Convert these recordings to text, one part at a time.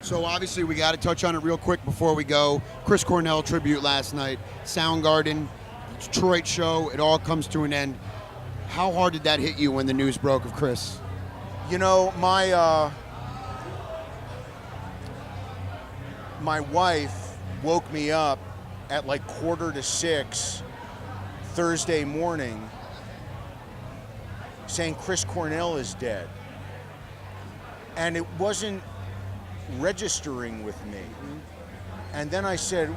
So obviously we got to touch on it real quick before we go. Chris Cornell tribute last night, Soundgarden, Detroit show, it all comes to an end. How hard did that hit you when the news broke of Chris? You know, my wife woke me up at like 5:45 Thursday morning saying Chris Cornell is dead. And it wasn't registering with me. And then I said,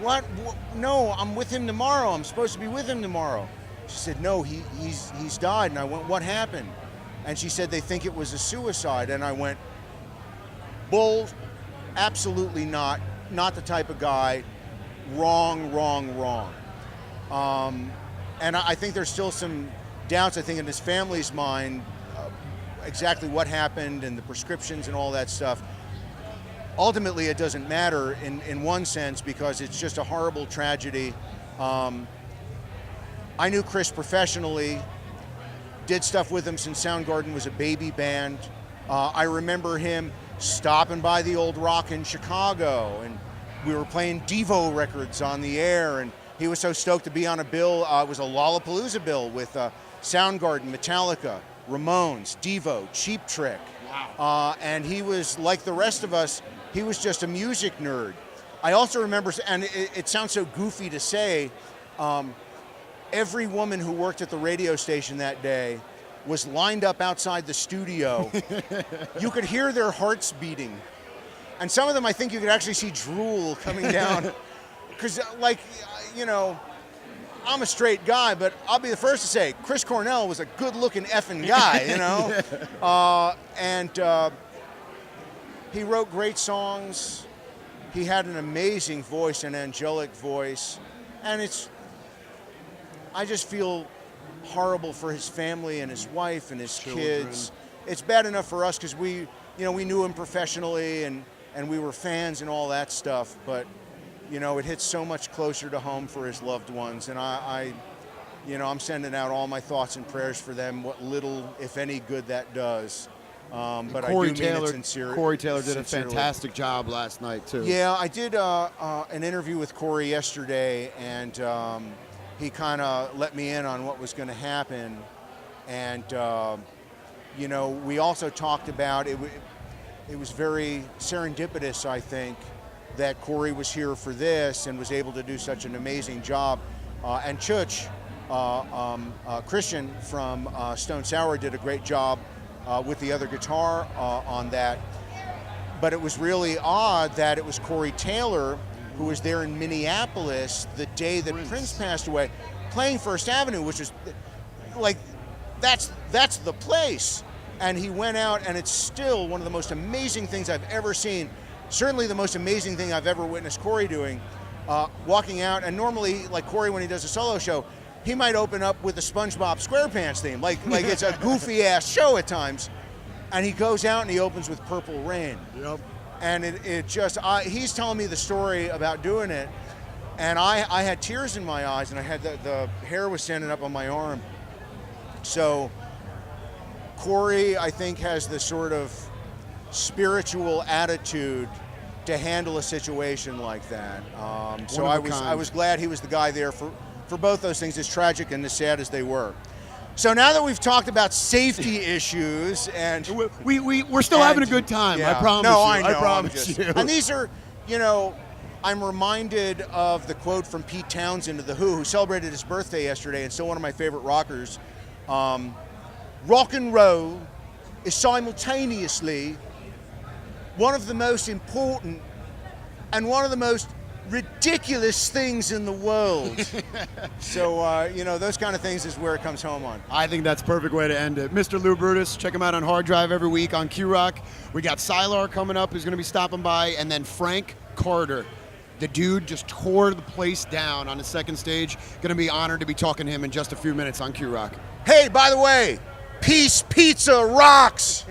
what? No, I'm with him tomorrow. I'm supposed to be with him tomorrow. She said, no, he's died. And I went, what happened? And she said, they think it was a suicide. And I went, bull, absolutely not. Not the type of guy. Wrong. And I think there's still some doubts, I think, in his family's mind, exactly what happened and the prescriptions and all that stuff. Ultimately, it doesn't matter in one sense because it's just a horrible tragedy. I knew Chris professionally, did stuff with him since Soundgarden was a baby band. I remember him stopping by the Old Rock in Chicago, and we were playing Devo records on the air, and he was so stoked to be on a bill. It was a Lollapalooza bill with Soundgarden, Metallica, Ramones, Devo, Cheap Trick. Wow. And he was, like the rest of us, he was just a music nerd. I also remember, and it sounds so goofy to say, every woman who worked at the radio station that day was lined up outside the studio. You could hear their hearts beating. And some of them, I think you could actually see drool coming down. Because, like, you know, I'm a straight guy, but I'll be the first to say Chris Cornell was a good-looking effing guy, you know? He wrote great songs. He had an amazing voice, an angelic voice. And I just feel horrible for his family and his wife and his kids. It's bad enough for us because we knew him professionally and we were fans and all that stuff, but you know, it hits so much closer to home for his loved ones, and I'm sending out all my thoughts and prayers for them, what little, if any, good that does. But Corey I do mean it sincerely. Corey Taylor did a fantastic job last night, too. Yeah, I did an interview with Corey yesterday, and he kind of let me in on what was going to happen. And, you know, we also talked about, it was very serendipitous, I think, that Corey was here for this and was able to do such an amazing job. And Chuch, Christian from Stone Sour, did a great job with the other guitar on that. But it was really odd that it was Corey Taylor who was there in Minneapolis the day that Prince passed away, playing First Avenue, which is like, that's the place. And he went out, and it's still one of the most amazing things I've ever seen. Certainly the most amazing thing I've ever witnessed Corey doing, walking out. And normally, like Corey, when he does a solo show, he might open up with a SpongeBob SquarePants theme, like it's a goofy ass show at times. And he goes out and he opens with Purple Rain. Yep. And it just, he's telling me the story about doing it, and I had tears in my eyes, and I had the hair was standing up on my arm. So Corey, I think, has the sort of spiritual attitude to handle a situation like that. So I was glad he was the guy there for both those things, as tragic and as sad as they were. So now that we've talked about safety issues, and we're still having a good time. Yeah. I promise no, you. I know. I promise you. And these are, you know, I'm reminded of the quote from Pete Townsend of The Who celebrated his birthday yesterday, and still one of my favorite rockers. Rock and roll is simultaneously one of the most important and one of the most ridiculous things in the world. So, you know, those kind of things is where it comes home on. I think that's a perfect way to end it. Mr. Lou Brutus, check him out on Hard Drive every week on Q-Rock. We got Sylar coming up, who's going to be stopping by, and then Frank Carter. The dude just tore the place down on the second stage. Going to be honored to be talking to him in just a few minutes on Q-Rock. Hey, by the way, Peace Pizza rocks!